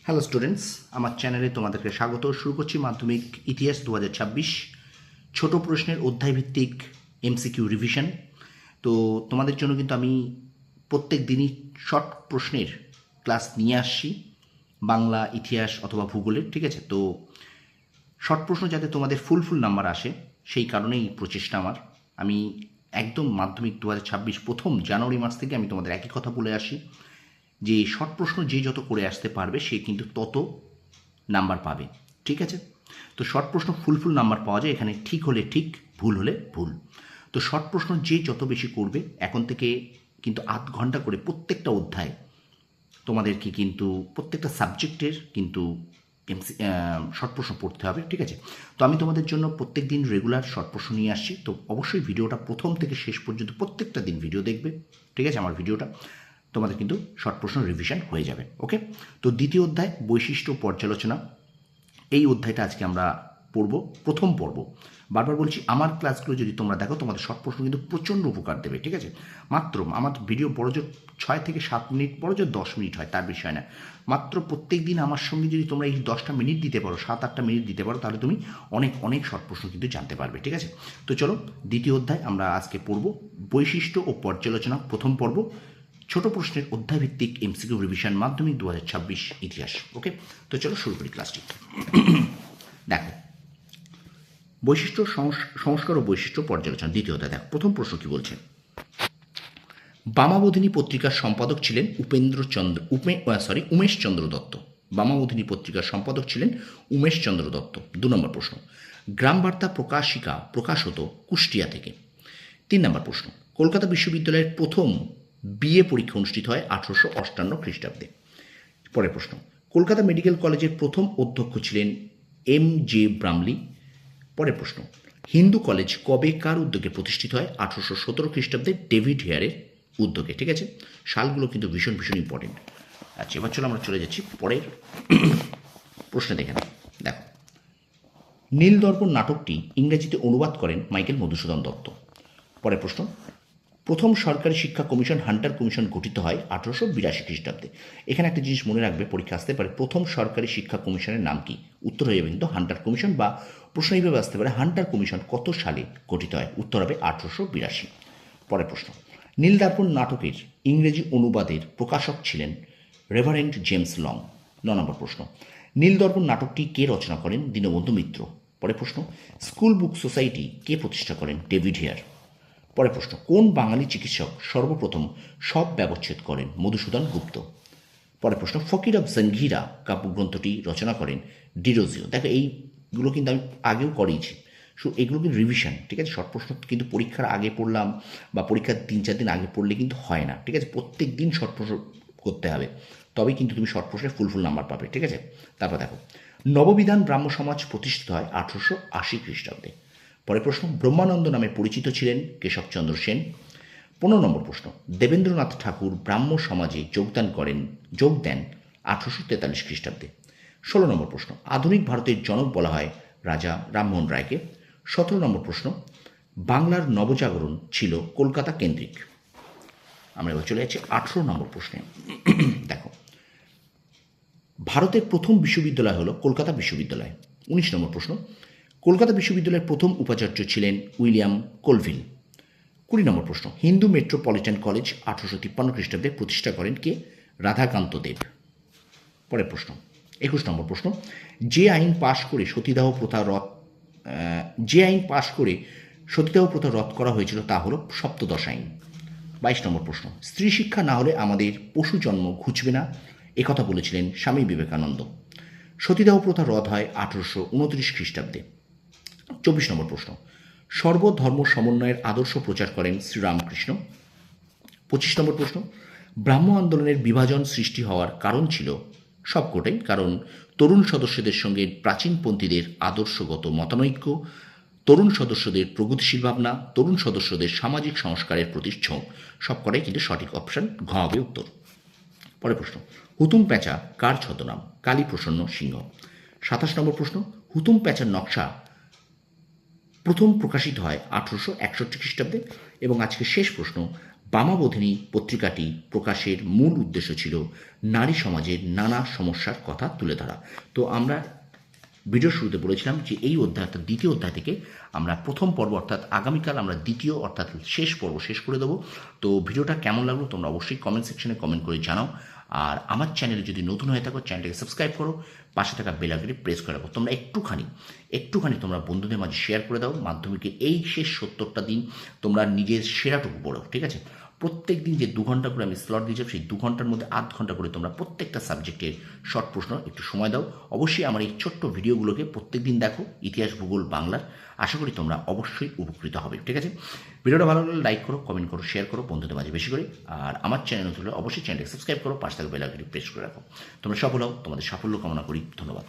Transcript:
Hello students, আমার চ্যানেলে তোমাদেরকে স্বাগত। শুরু করছি মাধ্যমিক ইতিহাস 2026 ছোট প্রশ্নের অধ্যায়ভিত্তিক এমসিকিউ রিভিশন। তো তোমাদের জন্য কিন্তু আমি প্রত্যেক দিনই শর্ট প্রশ্নের ক্লাস নিয়ে আসছি, বাংলা, ইতিহাস অথবা ভূগোলের। ঠিক আছে? তো শর্ট প্রশ্ন যাতে তোমাদের ফুল নাম্বার আসে, সেই কারণেই প্রচেষ্টা আমার। আমি একদম মাধ্যমিক 2026 প্রথম জানুয়ারি মাস থেকে আমি তোমাদের একই কথা বলে আসি যে শর্ট প্রশ্ন যে যত করে আসতে পারবে সে কিন্তু তত নাম্বার পাবে। ঠিক আছে? তো শর্ট প্রশ্ন ফুল নাম্বার পাওয়া যায় এখানে, ঠিক হলে ঠিক, ভুল হলে ভুল। তো শর্ট প্রশ্ন যে যত বেশি করবে, এখন থেকে কিন্তু আধ ঘন্টা করে প্রত্যেকটা অধ্যায় তোমাদেরকে কিন্তু প্রত্যেকটা সাবজেক্টের কিন্তু শর্ট প্রশ্ন পড়তে হবে। ঠিক আছে? তো আমি তোমাদের জন্য প্রত্যেক দিন রেগুলার শর্ট প্রশ্ন নিয়ে আসছি। তো অবশ্যই ভিডিওটা প্রথম থেকে শেষ পর্যন্ত প্রত্যেকটা দিন ভিডিও দেখবে। ঠিক আছে? আমার ভিডিওটা তোমাদের কিন্তু শর্ট প্রশ্ন রিভিশন হয়ে যাবে। ওকে? তো দ্বিতীয় অধ্যায় বৈশিষ্ট্য পর্যালোচনা, এই অধ্যায়টা আজকে আমরা পড়ব, প্রথম পর্ব। বারবার বলছি, আমার ক্লাসগুলো যদি তোমরা দেখো তোমাদের শর্ট প্রশ্ন কিন্তু প্রচণ্ড উপকার দেবে। ঠিক আছে? মাত্র আমার ভিডিও বড় জোর 6 থেকে 7 মিনিট, বড় জোর 10 মিনিট হয়, তার বেশি হয় না। মাত্র প্রত্যেক দিন আমার সঙ্গে যদি তোমরা এই 10টা মিনিট দিতে পারো, 7-8টা মিনিট দিতে পারো, তাহলে তুমি অনেক শর্ট প্রশ্ন কিন্তু জানতে পারবে। ঠিক আছে? তো চলো, দ্বিতীয় অধ্যায় আমরা আজকে পড়ব, বৈশিষ্ট্য ও পর্যালোচনা, প্রথম পর্ব, ছোট প্রশ্নের অধ্যায়ভিত্তিক এমসিকিউ রিভিশন, মাধ্যমিক 2026 ইতিহাস। ওকে? তো চলো শুরু করি ক্লাসটি। দেখো, বৈশিষ্ট্য সংস্কার ও বৈশিষ্ট্য পর্যালোচনা, দ্বিতীয় অধ্যায়। দেখো প্রথম প্রশ্ন কি বলছে। বামাবোধিনী পত্রিকার সম্পাদক ছিলেন উমেশচন্দ্র দত্ত। বামাবোধিনী পত্রিকার সম্পাদক ছিলেন উমেশচন্দ্র দত্ত। 2 নম্বর প্রশ্ন, গ্রাম বার্তা প্রকাশ হতো কুষ্টিয়া থেকে। 3 নম্বর প্রশ্ন, কলকাতা বিশ্ববিদ্যালয়ের প্রথম বিএ পরীক্ষা অনুষ্ঠিত হয় 1858 খ্রিস্টাব্দে। পরের প্রশ্ন, কলকাতা মেডিকেল কলেজের প্রথম অধ্যক্ষ ছিলেন M.J. ব্রামলি। পরের প্রশ্ন, হিন্দু কলেজ কবে কার উদ্যোগে প্রতিষ্ঠিত হয়? 1817 খ্রিস্টাব্দে ডেভিড হেয়ারের উদ্যোগে। ঠিক আছে? সালগুলো কিন্তু ভীষণ ইম্পর্টেন্ট। আচ্ছা, এবার চলো আমরা চলে যাচ্ছি পরের প্রশ্নে। দেখে নাও। দেখো, নীলদর্পণ নাটকটি ইংরেজিতে অনুবাদ করেন মাইকেল মধুসূদন দত্ত। পরের প্রশ্ন, প্রথম সরকারি শিক্ষা কমিশন হান্টার কমিশন গঠিত হয় 1882 খ্রিস্টাব্দে। এখানে একটা জিনিস মনে রাখবে, পরীক্ষা আসতে পারে, প্রথম সরকারি শিক্ষা কমিশনের নাম কি? উত্তর হয়ে যাবে কিন্তু হান্টার কমিশন, বা প্রশ্ন এইভাবে আসতে পারে, হান্টার কমিশন কত সালে গঠিত হয়? উত্তর হবে 1882। পরের প্রশ্ন, নীলদর্পণ নাটকের ইংরেজি অনুবাদের প্রকাশক ছিলেন রেভারেন্ড জেমস লং। 9 নম্বর প্রশ্ন, নীলদর্পণ নাটকটি কে রচনা করেন? দীনবন্ধু মিত্র। পরের প্রশ্ন, স্কুল বুক সোসাইটি কে প্রতিষ্ঠা করেন? David Hare. পরের প্রশ্ন, কোন বাঙালি চিকিৎসক সর্বপ্রথম সব ব্যবচ্ছেদ করেন? মধুসূদন গুপ্ত। পরের প্রশ্ন, ফকির অফ জঙ্গিরা কাব্যগ্রন্থটি রচনা করেন ডিরোজিও। দেখো, এইগুলো কিন্তু আমি আগেও করিয়েছি, এগুলো কিন্তু রিভিশন। ঠিক আছে? শর্ট প্রশ্ন কিন্তু পরীক্ষার আগে পড়লাম বা পরীক্ষার 3-4 দিন আগে পড়লে কিন্তু হয় না। ঠিক আছে? প্রত্যেক দিন শর্ট প্রশ্ন করতে হবে, তবেই কিন্তু তুমি শর্ট প্রশ্নে ফুল নাম্বার পাবে। ঠিক আছে? তারপর দেখো, নববিধান ব্রাহ্ম সমাজ প্রতিষ্ঠিত হয় 1880 খ্রিস্টাব্দে। পরের প্রশ্ন, ব্রহ্মানন্দ নামে পরিচিত ছিলেন কেশবচন্দ্র সেন। 15 নম্বর প্রশ্ন, দেবেন্দ্রনাথ ঠাকুর ব্রাহ্ম সমাজে যোগ দেন 1843 খ্রিস্টাব্দে। 16 নম্বর প্রশ্ন, আধুনিক ভারতের জনক বলা হয় রাজা রামমোহন রায়কে। 17 নম্বর প্রশ্ন, বাংলার নবজাগরণ ছিল কলকাতা কেন্দ্রিক। আমরা এবার চলে যাচ্ছি 18 নম্বর প্রশ্নে। দেখো, ভারতের প্রথম বিশ্ববিদ্যালয় হলো কলকাতা বিশ্ববিদ্যালয়। 19 নম্বর প্রশ্ন, কলকাতা বিশ্ববিদ্যালয়ের প্রথম উপাচার্য ছিলেন উইলিয়াম কোলভিল। 20 নম্বর প্রশ্ন, হিন্দু মেট্রোপলিটন কলেজ 1853 খ্রিস্টাব্দে প্রতিষ্ঠা করেন কে? রাধাকান্ত দেব। পরের প্রশ্ন, 21 নম্বর প্রশ্ন, যে আইন পাশ করে সতীদাহ প্রথা রদ করা হয়েছিল তা হলো সপ্তদশ আইন। 22 নম্বর প্রশ্ন, স্ত্রী শিক্ষা না হলে আমাদের পশু জন্ম ঘুচবে না, একথা বলেছিলেন স্বামী বিবেকানন্দ। সতীদাহ প্রথা রদ হয় 1829 খ্রিস্টাব্দে। 24 নম্বর প্রশ্ন, সর্বধর্ম সমন্বয়ের আদর্শ প্রচার করেন শ্রীরামকৃষ্ণ। 25 নম্বর প্রশ্ন, ব্রাহ্ম আন্দোলনের বিভাজন সৃষ্টি হওয়ার কারণ ছিল সবকটাই, কারণ তরুণ সদস্যদের সঙ্গে প্রাচীনপন্থীদের আদর্শগত মতানৈক্য, তরুণ সদস্যদের প্রগতিশীল ভাবনা, তরুণ সদস্যদের সামাজিক সংস্কারের প্রতি ঝোঁক। সবকটাই কিন্তু সঠিক অপশন, ঘ হবে উত্তর। পরের প্রশ্ন, হুতুম প্যাঁচা কার ছদ্মনাম? কালীপ্রসন্ন সিংহ। 27 নম্বর প্রশ্ন, হুতুম প্যাঁচার নকশা প্রথম প্রকাশিত হয় 1861 খ্রিস্টাব্দে। এবং আজকে শেষ প্রশ্ন, বামাবোধিনী পত্রিকাটি প্রকাশের মূল উদ্দেশ্য ছিল নারী সমাজের নানা সমস্যার কথা তুলে ধরা। তো আমরা ভিডিওর শুরুতে বলেছিলাম যে এই অধ্যায় অর্থাৎ দ্বিতীয় অধ্যায় থেকে আমরা প্রথম পর্ব অর্থাৎ আগামীকাল আমরা দ্বিতীয় অর্থাৎ শেষ পর্ব শেষ করে দেবো। তো ভিডিওটা কেমন লাগলো তোমরা অবশ্যই কমেন্ট সেকশনে কমেন্ট করে জানাও। আর আমার চ্যানেলে যদি নতুন হয়ে থাকো চ্যানেলটাকে সাবস্ক্রাইব করো, পাশে থাকা বেল আইকনটি প্রেস করে রাখো। তোমরা একটুখানি তোমরা বন্ধুদের মাঝে শেয়ার করে দাও। মাধ্যমিকের এই শেষ 70টা দিন তোমরা নিজের সেরাটুকু পড়ো, ঠিক আছে? প্রত্যেক দিন যে 2 ঘন্টা করে আমি স্লট দিয়ে যাব, সেই 2 ঘন্টার মধ্যে 8 ঘন্টা করে তোমরা প্রত্যেকটা সাবজেক্টের শর্ট প্রশ্ন একটু সময় দাও। অবশ্যই আমার এই ছোট্ট ভিডিওগুলোকে প্রত্যেক দিন দেখো, ইতিহাস, ভূগোল, বাংলার। আশা করি তোমরা অবশ্যই উপকৃত হবে, ঠিক আছে? ভিডিওটা ভালো লাগলে লাইক করো, কমেন্ট করো, শেয়ার করো বন্ধুদের মাঝে বেশি করে। আর আমার চ্যানেল নতুন হলে অবশ্যই চ্যানেলকে সাবস্ক্রাইব করো, পাশে থাকা বেল আইকনটি প্রেস করে রাখো। তোমরা সফল হও, তোমাদের সাফল্য কামনা করি। ধন্যবাদ।